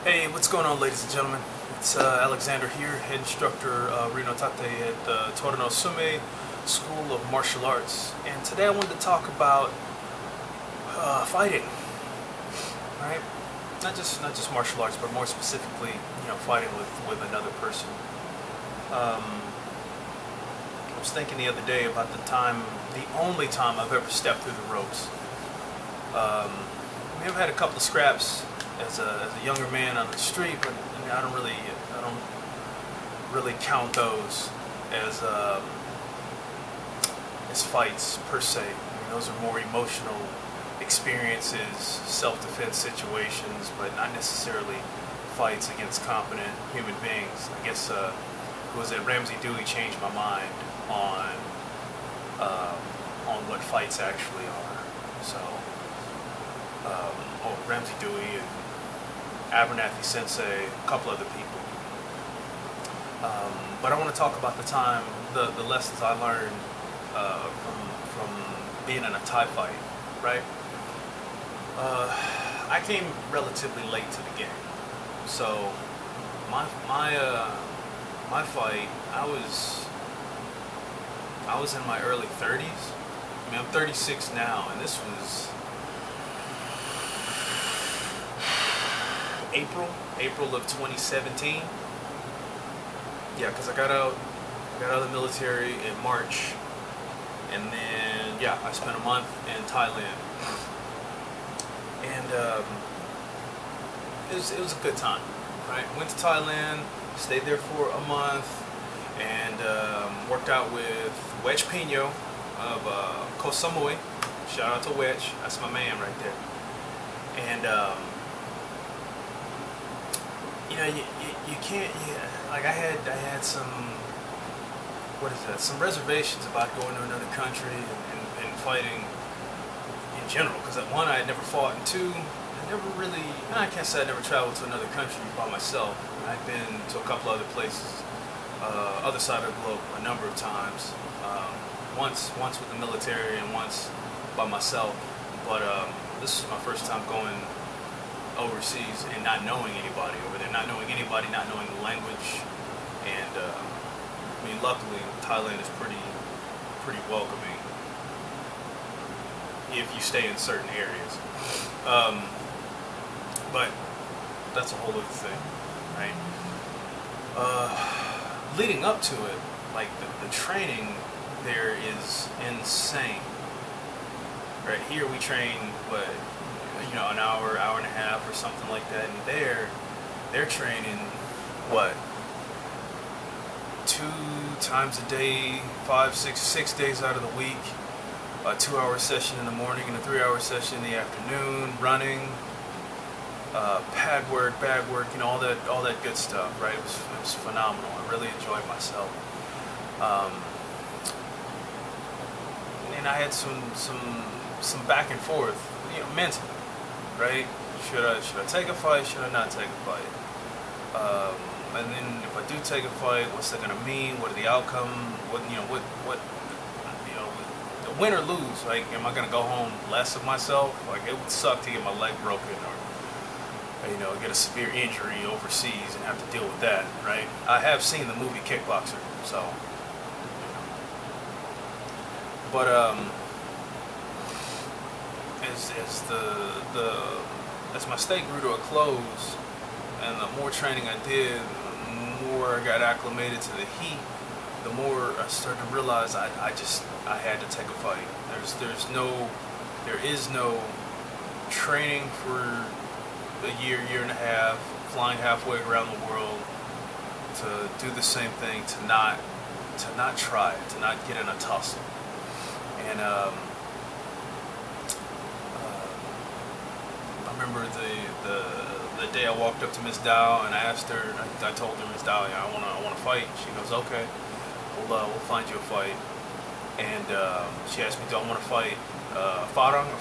Hey, what's going on, ladies and gentlemen? It's Alexander here, head instructor Rino Tate at the Torino Sume School of Martial Arts. And today I wanted to talk about fighting, right? Not just martial arts, but more specifically, fighting with another person. I was thinking the other day about the only time I've ever stepped through the ropes. I've had a couple of scraps as a younger man on the street, but I don't really count those as fights per se. Those are more emotional experiences, self-defense situations, but not necessarily fights against competent human beings. I guess it was that Ramsey Dewey changed my mind on what fights actually are. So, Ramsey Dewey and Abernathy Sensei, a couple other people. But I want to talk about the lessons I learned from being in a Thai fight, right? I came relatively late to the game, so my fight, I was in my early 30s. I mean, I'm 36 now, and this was April of 2017. Yeah, because I got out of the military in March, and then I spent a month in Thailand, and it was a good time. Right, went to Thailand, stayed there for a month, and worked out with Wedge Pino of Koh Samui. Shout out to Wedge, that's my man right there. And you can't, like I had some reservations about going to another country and fighting in general, because one, I had never fought, and two, I can't say I never traveled to another country by myself. I've been to a couple other places, other side of the globe, a number of times, once with the military and once by myself, but this is my first time going overseas and not knowing anybody over there, not knowing the language, and luckily Thailand is pretty welcoming if you stay in certain areas, but that's a whole other thing, right? Leading up to it, like the training there is insane. Right here we train an hour and a half or something like that, and they're training 2 times a day, 6 days out of the week, a 2-hour session in the morning and a 3-hour session in the afternoon, running, pad work, bag work, all that good stuff, right? It was phenomenal. I really enjoyed myself. And I had some back and forth, mentally, right? Should I take a fight? Should I not take a fight? And then if I do take a fight, what's that gonna mean? What are the outcome? Win or lose? Like, am I gonna go home less of myself? Like, it would suck to get my leg broken or get a severe injury overseas and have to deal with that, right? I have seen the movie Kickboxer, so. But as my stay grew to a close, and the more training I did, the more I got acclimated to the heat, the more I started to realize I had to take a fight. There is no training for a year and a half, flying halfway around the world to do the same thing, to not try, to not get in a tussle. And I remember the day I walked up to Miss Dow and I asked her, I told her, Miss Dow, I want to fight. She goes, okay, we'll find you a fight. And she asked me, do I want to fight a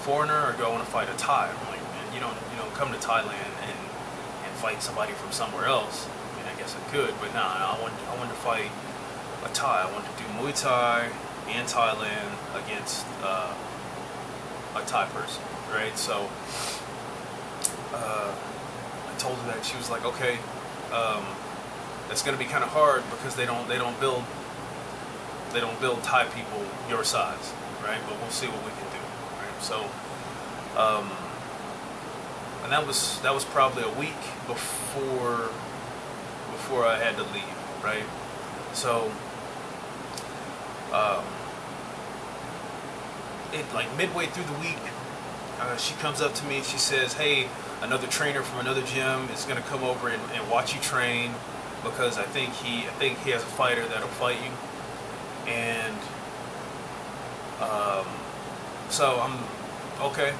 foreigner, or do I want to fight a Thai? I'm like, man, you don't come to Thailand and fight somebody from somewhere else. I mean, I guess I could, but nah, I wanted to fight a Thai. I wanted to do Muay Thai in Thailand against a Thai person, right? So I told her that. She was like, okay, it's going to be kind of hard because they don't build Thai people your size, right? But we'll see what we can do, right? So, and that was probably a week before I had to leave, right? So, like midway through the week, she comes up to me and she says, hey, another trainer from another gym is going to come over and watch you train because I think he has a fighter that'll fight you. And so I'm okay.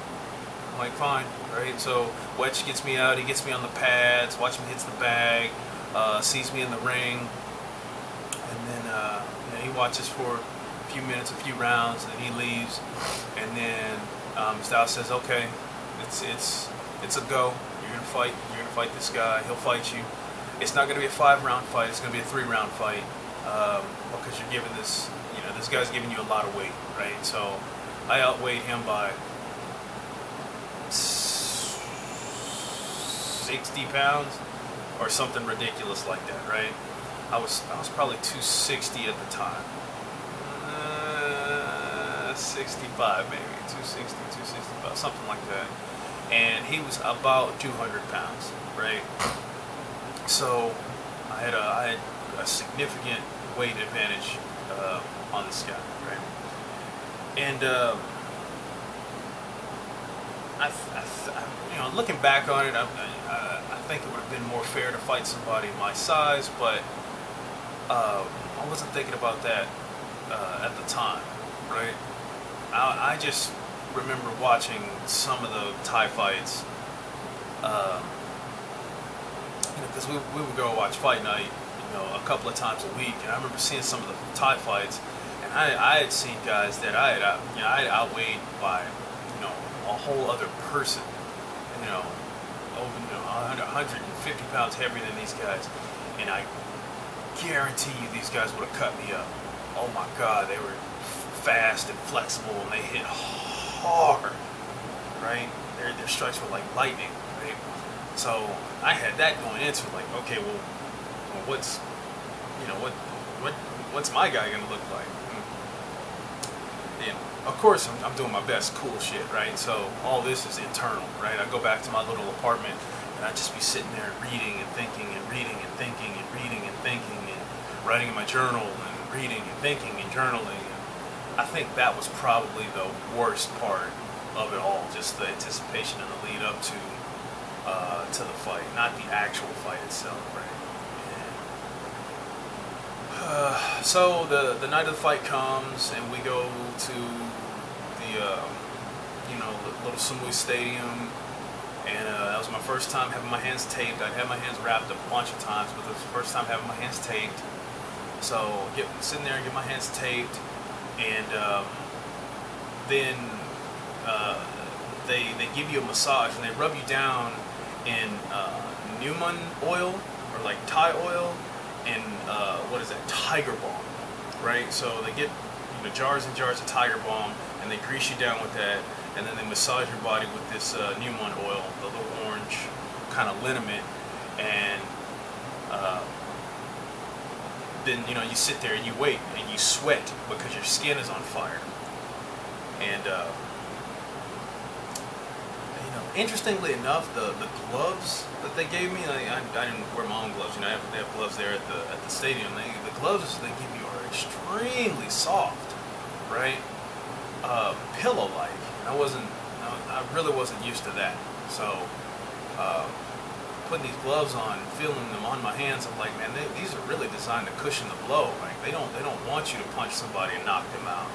I'm like, fine, right? So Wedge gets me out. He gets me on the pads. Watch me hits the bag. Sees me in the ring, and then he watches for a few minutes, a few rounds, and then he leaves. And then Styles says, okay, it's a go. You're gonna fight this guy. He'll fight you. It's not gonna be a 5-round fight. It's gonna be a 3-round fight because you're giving this guy's giving you a lot of weight, right? So I outweighed him by 60 pounds or something ridiculous like that, right? I was probably 260 at the time. 65 maybe, 260, 265, something like that. And he was about 200 pounds, right? So I had a significant weight advantage on this guy, right? And looking back on it, I think it would have been more fair to fight somebody my size, but I wasn't thinking about that at the time, right? I just remember watching some of the Thai fights, because we would go watch Fight Night, a couple of times a week, and I remember seeing some of the Thai fights, and I had seen guys that I had outweighed by, a whole other person, over 150 pounds heavier than these guys, and I guarantee you these guys would have cut me up. Oh my God, they were fast and flexible, and they hit hard, right? Their strikes were like lightning, right? So I had that going into it, like, okay, well what's my guy gonna look like? Of course, I'm doing my best cool shit, right? So all this is internal, right? I go back to my little apartment and I just be sitting there reading and thinking and reading and thinking and reading and thinking and writing in my journal and reading and thinking and journaling. And I think that was probably the worst part of it all, just the anticipation and the lead up to the fight, not the actual fight itself, right? So the night of the fight comes, and we go to the little Samui Stadium, and that was my first time having my hands taped. I'd had my hands wrapped up a bunch of times, but it was the first time having my hands taped. So sitting there and get my hands taped, and then they give you a massage, and they rub you down in Newman oil, or like Thai oil, and what is that, Tiger Balm, right? So they get jars and jars of Tiger Balm, and they grease you down with that, and then they massage your body with this Newman oil, the little orange kind of liniment, and then you sit there and you wait and you sweat because your skin is on fire. And interestingly enough, the gloves that they gave me, I didn't wear my own gloves. They have gloves there at the stadium. The gloves they give you are extremely soft, right? Pillow-like. I really wasn't used to that. So putting these gloves on, feeling them on my hands, I'm like, man, these are really designed to cushion the blow. Like they don't want you to punch somebody and knock them out.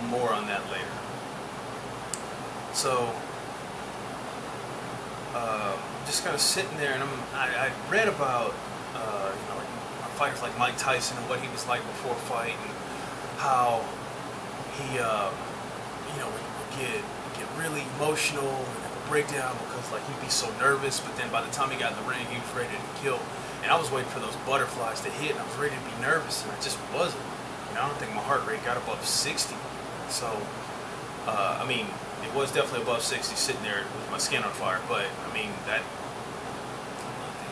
More on that later. So, just kind of sitting there, and I read about, fighters like Mike Tyson and what he was like before a fight, and how he, would get really emotional and have a breakdown because he'd be so nervous. But then by the time he got in the ring, he was ready to kill. And I was waiting for those butterflies to hit, and I was ready to be nervous, and I just wasn't. I don't think my heart rate got above 60. So, it was definitely above 60, sitting there with my skin on fire. But I mean that,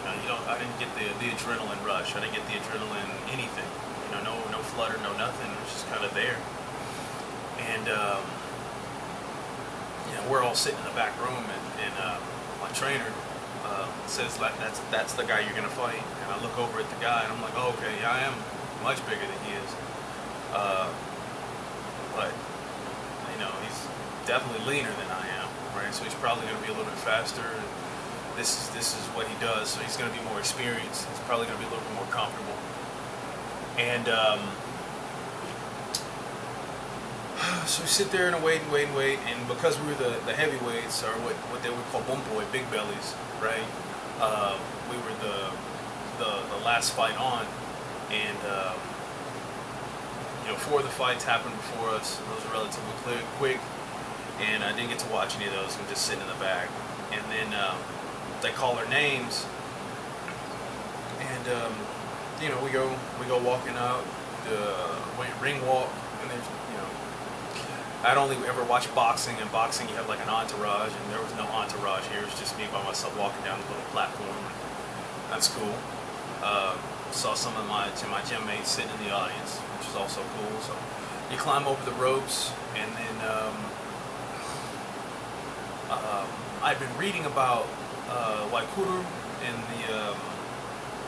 I didn't get the adrenaline rush. I didn't get the adrenaline anything. No flutter, no nothing. It was just kind of there. And we're all sitting in the back room, and my trainer says like that's the guy you're gonna fight. And I look over at the guy, and I'm like, oh, okay, yeah, I am much bigger than he is. But he's definitely leaner than I am, right? So he's probably gonna be a little bit faster. And this is what he does. So he's gonna be more experienced. He's probably gonna be a little bit more comfortable. And so we sit there and wait, and because we were the heavyweights, or what they would call boy, big bellies, right? We were the last fight on, and 4 of the fights happened before us. Those were relatively quick, and I didn't get to watch any of those. I'm just sitting in the back, and then they call our names, and we go walking out the ring walk, and there's I'd only ever watched boxing, and boxing you have like an entourage, and there was no entourage here. It was just me by myself walking down the little platform. That's cool. Saw some of my gym mates sitting in the audience, which is also cool. So you climb over the ropes, and then I've been reading about Waikuru and the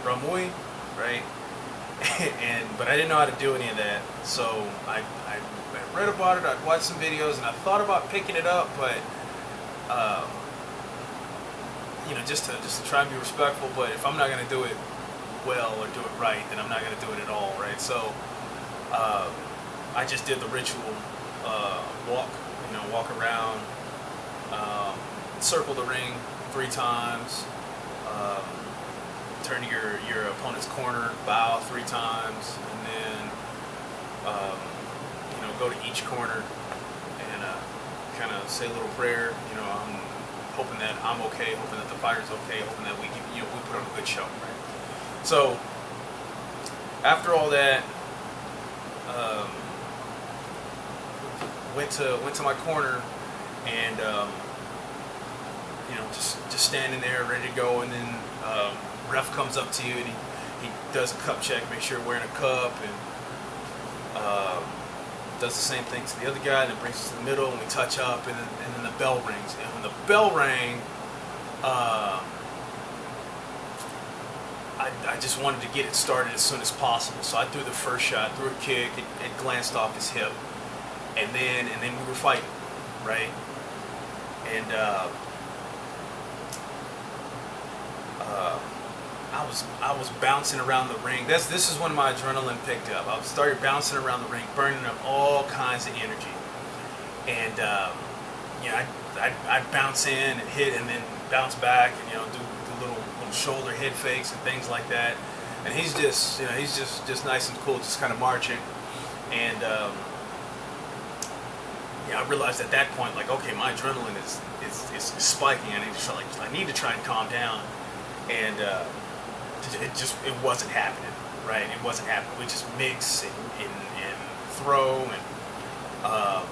Ramui, right? But I didn't know how to do any of that, so I read about it. I'd watched some videos, and I thought about picking it up, but just to try and be respectful. But if I'm not going to do it well or do it right, then I'm not going to do it at all, right? So I just did the ritual walk around, circle the ring 3 times. Turn to your opponent's corner, bow 3 times, and then go to each corner and kind of say a little prayer. I'm hoping that I'm okay, hoping that the fighter's okay, hoping that we put on a good show, right? So after all that, went to my corner, and just standing there ready to go, and then ref comes up to you, and he does a cup check, make sure you're wearing a cup, and does the same thing to the other guy, and then brings us to the middle, and we touch up, and then the bell rings. And when the bell rang, I just wanted to get it started as soon as possible. So I threw the first shot, threw a kick, it glanced off his hip, and then we were fighting, right? And I was bouncing around the ring. This is when my adrenaline picked up. I started bouncing around the ring, burning up all kinds of energy. And I'd bounce in and hit, and then bounce back, and do little shoulder head fakes and things like that. And he's just nice and cool, just kind of marching. And I realized at that point, like, okay, my adrenaline is spiking. I need to try and calm down. And it wasn't happening, right? It wasn't happening. We just mix and throw, and I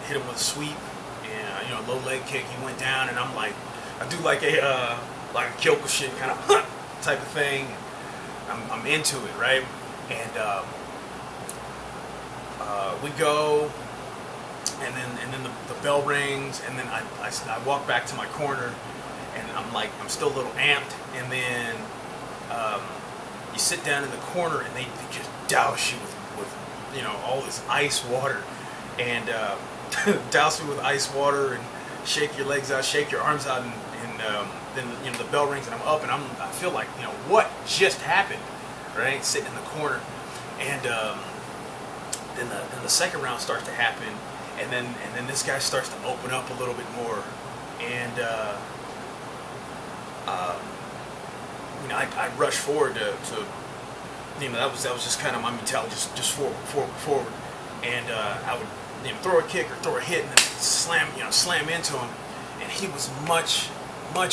hit him with a sweep, and low leg kick. He went down, and I'm like, I do like a Kyokushin kind of type of thing. I'm into it, right? And we go, and then the bell rings, and then I walk back to my corner. And I'm still a little amped, and then you sit down in the corner, and they just douse you with all this ice water, and douse you with ice water, and shake your legs out, shake your arms out, and then the bell rings, and I'm up, and I feel like what just happened, right? Sitting in the corner, and then the second round starts to happen, and then this guy starts to open up a little bit more, and I rushed forward to that was just kind of my mentality, just forward, and I would throw a kick or throw a hit, and then slam into him, and he was much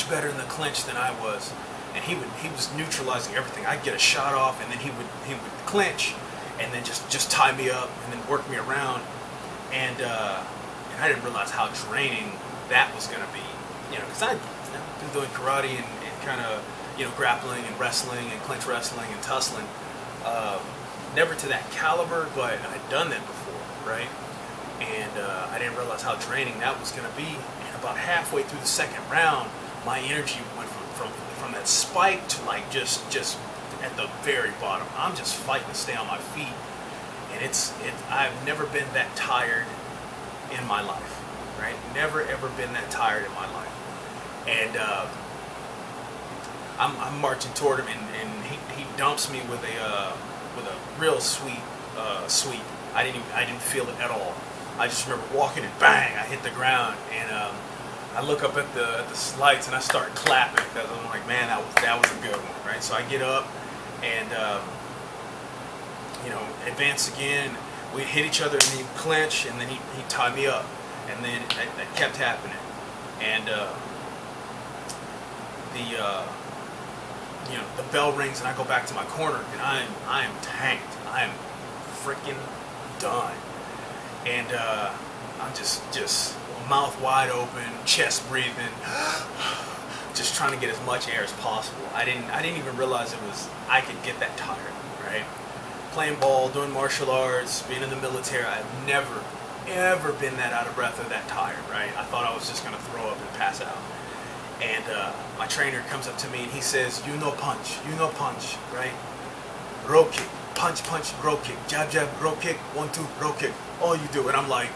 better in the clinch than I was, and he was neutralizing everything. I'd get a shot off, and then he would clinch, and then just tie me up, and then work me around, and and I didn't realize how draining that was going to be. You know, because I've been doing karate and kind of, you know, grappling and wrestling and clinch wrestling and tussling. Never to that caliber, but I'd done that before, right? And I didn't realize how draining that was going to be. And about halfway through the second round, my energy went from that spike to like just at the very bottom. I'm just fighting to stay on my feet, and I've never been that tired in my life, right? Never ever been that tired in my life. And I'm marching toward him, and he dumps me with a real sweet sweep. I didn't feel it at all. I just remember walking and bang, I hit the ground, and I look up at the lights and I start clapping because I'm like, man, that was a good one, right? So I get up and you know, advance again. We hit each other and he clinch, and then he tied me up, and then that kept happening, and you know, the bell rings and I go back to my corner, and I am tanked. I am freaking done, and I'm just mouth wide open, chest breathing, just trying to get as much air as possible. I didn't even realize I could get that tired, right? Playing ball, doing martial arts, being in the military, I've never ever been that out of breath or that tired, right? I thought I was just gonna throw up and pass out. And my trainer comes up to me and he says, you know punch, right? Row kick, punch, row kick, jab, row kick, 1, 2, row kick, all you do. And I'm like,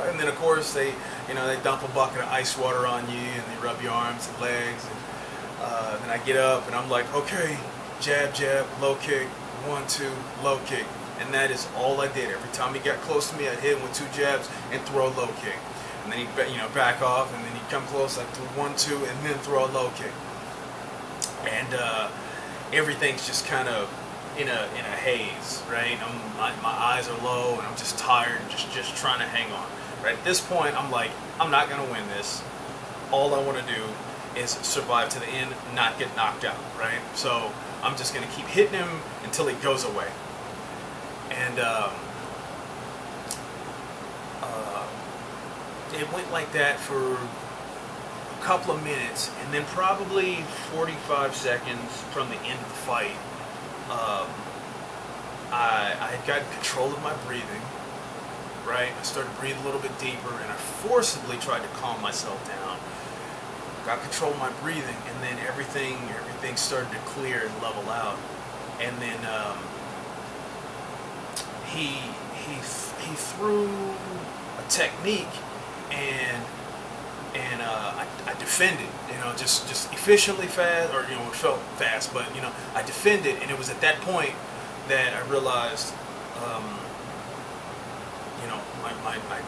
and then of course they dump a bucket of ice water on you, and they rub your arms and legs, and then I get up and I'm like, okay, jab, low kick, 1, 2, low kick. And that is all I did. Every time he got close to me, I'd hit him with 2 jabs and throw a low kick. And then he'd back off, and then he'd come close, I'd do 1, 2, and then throw a low kick. And everything's just kind of in a haze, right? My eyes are low, and I'm just tired, and just trying to hang on. Right at this point, I'm like, I'm not gonna win this. All I want to do is survive to the end, not get knocked out, right? So I'm just gonna keep hitting him until he goes away. And it went like that for a couple of minutes, and then probably 45 seconds from the end of the fight, I had gotten control of my breathing, right? I started to breathe a little bit deeper, and I forcibly tried to calm myself down. Got control of my breathing, and then everything started to clear and level out. And then he threw a technique, and I defended, just efficiently fast, or it felt fast, but I defended, and it was at that point that I realized,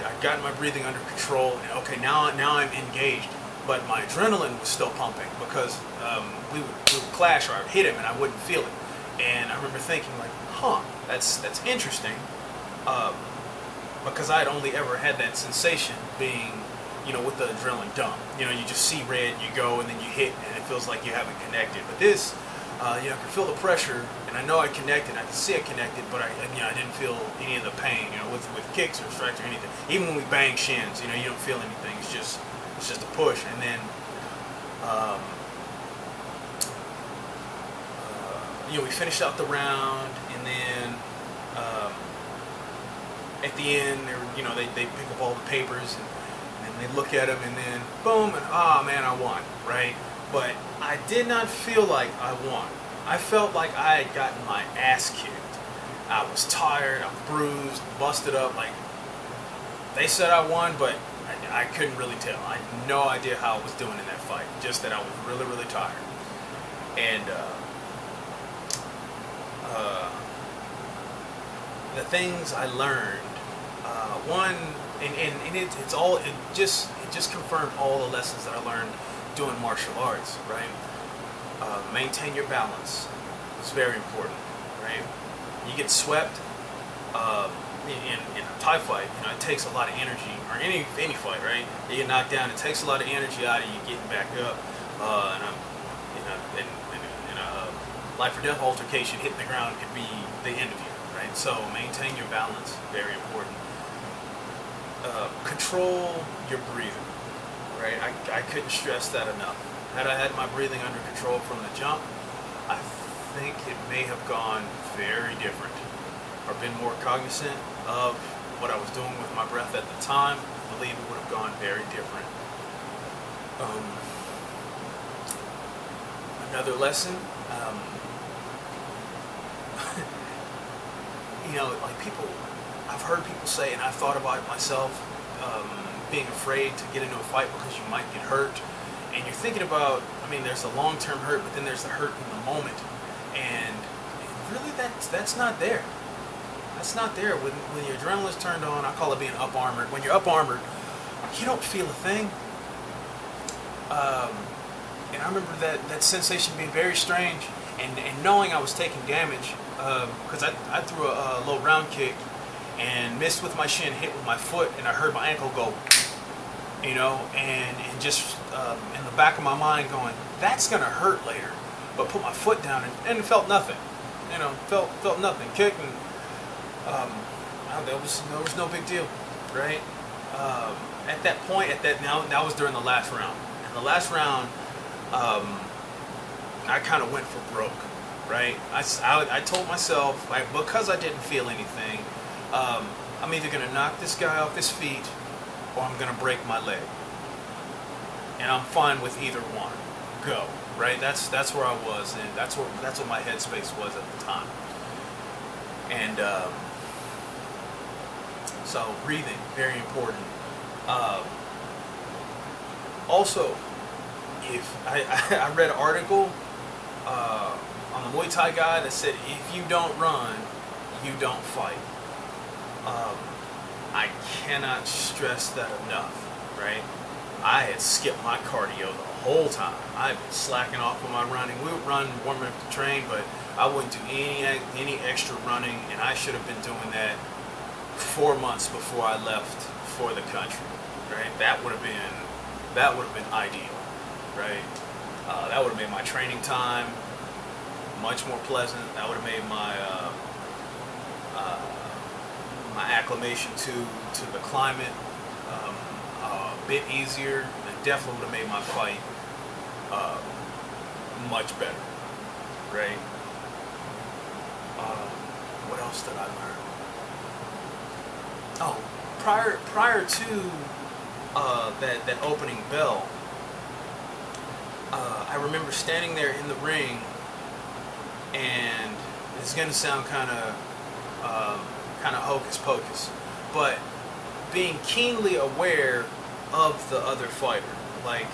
I'd gotten my breathing under control, and okay, now I'm engaged, but my adrenaline was still pumping because we would clash, or I'd hit him and I wouldn't feel it, and I remember thinking like, that's interesting, because I'd only ever had that sensation being, with the adrenaline dump. You just see red, you go, and then you hit, and it feels like you haven't connected. But this, I could feel the pressure, and I know I connected, I could see it connected, but I didn't feel any of the pain, with kicks or strikes or anything. Even when we bang shins, you don't feel anything. It's just a push, and then, we finished out the round, and then at the end, they pick up all the papers, and they look at them, and then boom, and man, I won, right? But I did not feel like I won. I felt like I had gotten my ass kicked. I was tired, I'm bruised, busted up. Like, they said I won, but I couldn't really tell. I had no idea how I was doing in that fight, just that I was really, really tired. And the things I learned, one, and it just confirmed all the lessons that I learned doing martial arts, right? Maintain your balance. It's very important, right? You get swept in a Thai fight, it takes a lot of energy, or any fight, right? You get knocked down, it takes a lot of energy out of you getting back up. In a life or death altercation, hitting the ground could be the end of you, right? right? So maintain your balance, very important. Control your breathing, right? I couldn't stress that enough. Had I had my breathing under control from the jump, I think it may have gone very different, or been more cognizant of what I was doing with my breath at the time. I believe it would have gone very different. Another lesson, like people, I've heard people say, and I've thought about it myself, being afraid to get into a fight because you might get hurt. And you're thinking about, there's a long-term hurt, but then there's the hurt in the moment. And really that's not there. That's not there. When your adrenaline's turned on, I call it being up armored. When you're up armored, you don't feel a thing. And I remember that sensation being very strange, and knowing I was taking damage, because I threw a low round kick and missed with my shin, hit with my foot, and I heard my ankle go, and just in the back of my mind going, that's gonna hurt later. But put my foot down and it felt nothing. Felt nothing. Kicked, and there was no big deal, right? At that point, that was during the last round. And the last round, I kind of went for broke, right? I told myself, because I didn't feel anything, I'm either going to knock this guy off his feet or I'm going to break my leg. And I'm fine with either one. Go, right? That's where I was, and that's what my headspace was at the time. And so breathing, very important. Also, if I read an article on the Muay Thai guy that said, if you don't run, you don't fight. I cannot stress that enough, right? I had skipped my cardio the whole time. I've been slacking off on my running. We would run, warm up to train, but I wouldn't do any extra running, and I should have been doing that 4 months before I left for the country, right? That would have been ideal, right? That would have made my training time much more pleasant. That would have made my my acclimation to the climate a bit easier, and definitely would have made my fight much better, right? What else did I learn? Oh, prior to that opening bell, I remember standing there in the ring, and it's gonna sound kind of hocus pocus, but being keenly aware of the other fighter, like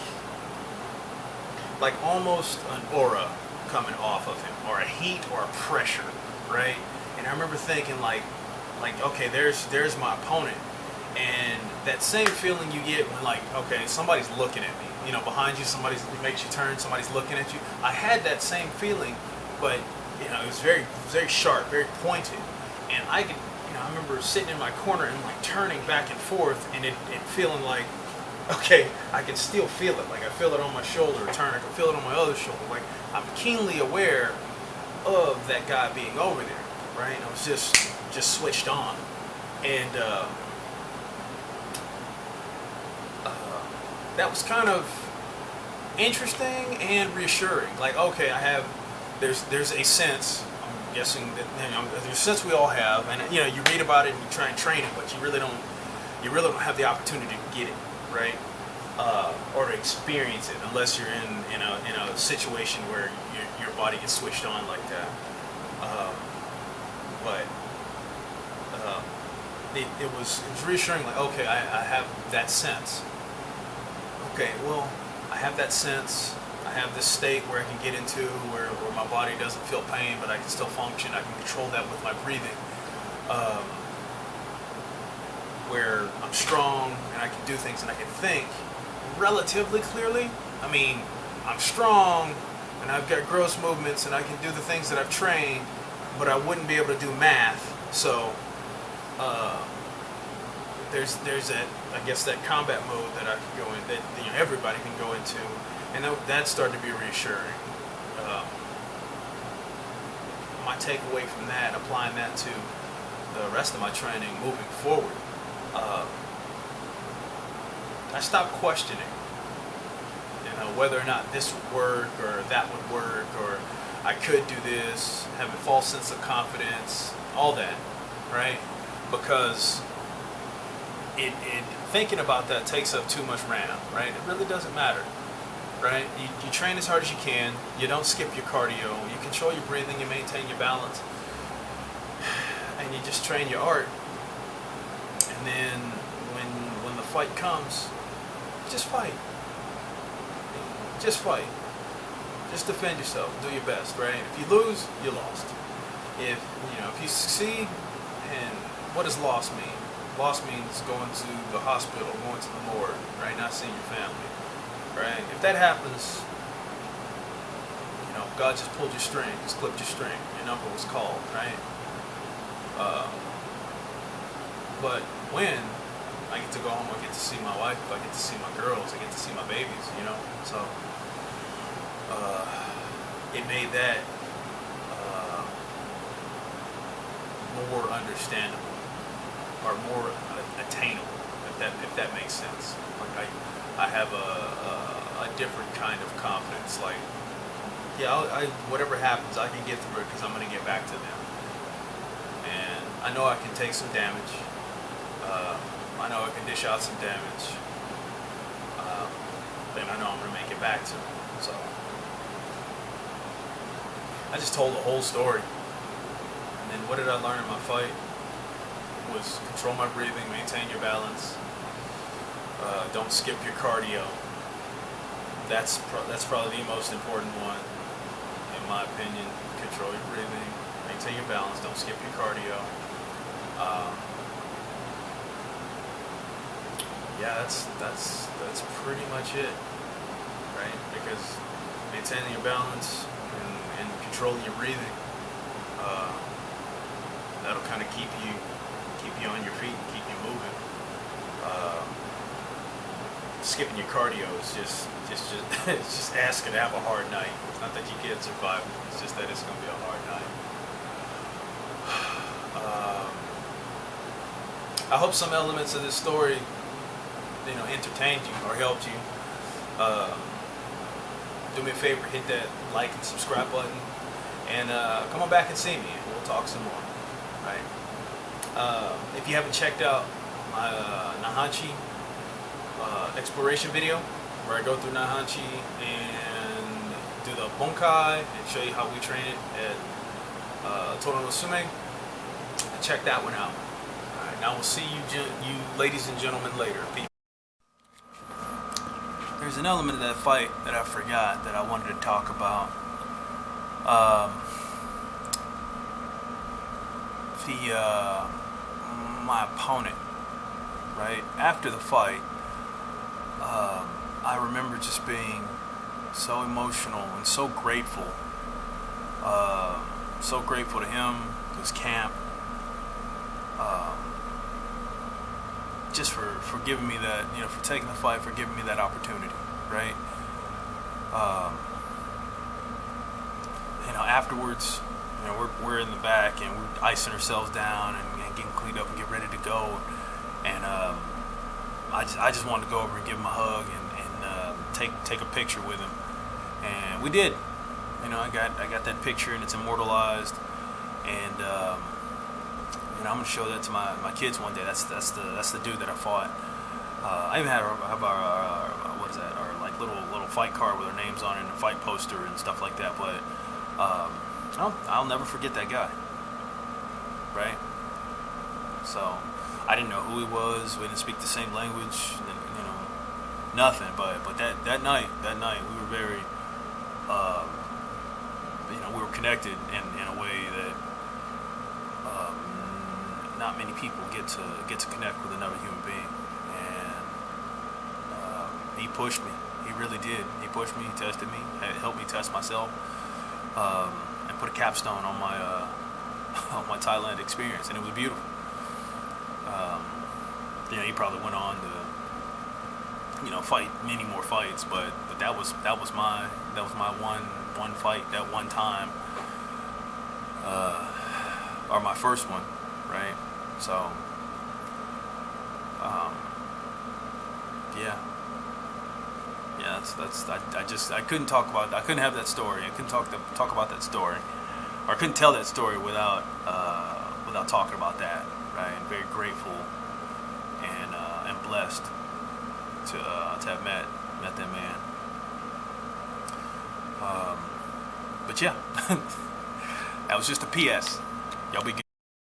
almost an aura coming off of him, or a heat or a pressure, right? And I remember thinking like okay, there's my opponent, and that same feeling you get when okay, somebody's looking at me, behind you, makes you turn, somebody's looking at you. I had that same feeling, but it was very, very sharp, very pointed, and I could, I remember sitting in my corner and turning back and forth, and it feeling like, okay, I can still feel it. I feel it on my shoulder, I can feel it on my other shoulder. I'm keenly aware of that guy being over there, right? I was just switched on, and that was kind of interesting and reassuring. Okay, there's a sense. I'm guessing that there's a sense we all have, and you read about it and you try and train it, but you really don't have the opportunity to get it, right? Or to experience it, unless you're in a situation where your body gets switched on like that. But it was reassuring. Okay, I have that sense. Okay, well, I have that sense. I have this state where I can get into where my body doesn't feel pain, but I can still function. I can control that with my breathing. Where I'm strong and I can do things and I can think relatively clearly. I'm strong and I've got gross movements and I can do the things that I've trained, but I wouldn't be able to do math. So there's that, I guess, that combat mode that I could go in, that everybody can go into, and that started to be reassuring. My takeaway from that, applying that to the rest of my training moving forward, I stopped questioning, whether or not this would work or that would work, or I could do this, have a false sense of confidence, all that, right? Because it thinking about that takes up too much RAM, right? It really doesn't matter, right? You train as hard as you can. You don't skip your cardio. You control your breathing. You maintain your balance, and you just train your art. And then when the fight comes, just fight. Just fight. Just defend yourself. Do your best, right? If you lose, you lost. If you succeed, and what does loss mean? Loss means going to the hospital, going to the morgue, right? Not seeing your family, right? If that happens, God just pulled your string, just clipped your string. Your number was called, right? But when I get to go home, I get to see my wife, I get to see my girls, I get to see my babies, So it made that more understandable, or more attainable, if that makes sense. Like I have a different kind of confidence. Like, yeah, whatever happens, I can get through it because I'm going to get back to them. And I know I can take some damage. I know I can dish out some damage. Then I know I'm going to make it back to them. So I just told the whole story. And then what did I learn in my fight? Was control my breathing, maintain your balance, don't skip your cardio. That's probably the most important one, in my opinion. Control your breathing, maintain your balance, don't skip your cardio. Yeah, that's pretty much it, right? Because maintaining your balance and controlling your breathing, that'll kind of keep you on your feet and keep you moving. Skipping your cardio is just it's just asking to have a hard night. It's not that you can't survive it, it's just that it's going to be a hard night. I hope some elements of this story entertained you or helped you. Do me a favor, hit that like and subscribe button, and come on back and see me, and we'll talk some more, right? If you haven't checked out my Nahanchi exploration video, where I go through Nahanchi and do the Bonkai and show you how we train it at Toronosume, check that one out. Alright, now we'll see you ladies and gentlemen later. Peace. There's an element of that fight that I forgot that I wanted to talk about. My opponent, right? After the fight, I remember just being so emotional and so grateful. So grateful to him, to his camp, just for giving me that, for taking the fight, for giving me that opportunity, right? Afterwards, we're in the back and we're icing ourselves down and getting cleaned up and get ready to go. And I just wanted to go over and give him a hug and take a picture with him. And we did. I got that picture and it's immortalized. And I'm gonna show that to my kids one day. That's the dude that I fought. I even have our what is that? Our like little fight card with our names on it and a fight poster and stuff like that. But I'll never forget that guy. Right? So I didn't know who he was. We didn't speak the same language. Nothing. But that night we were very we were connected in a way that not many people get to connect with another human being. And he pushed me. He really did. He pushed me. He tested me. Helped me test myself. And put a capstone on my on my Thailand experience, and it was beautiful. He probably went on to fight many more fights, but that was my one fight, that one time, or my first one, right? So, um, yeah. Yeah, I couldn't I couldn't have that story. I couldn't talk about that story, or I couldn't tell that story without talking about that, right? And very grateful and blessed to have met that man. But yeah, that was just a PS. Y'all be good.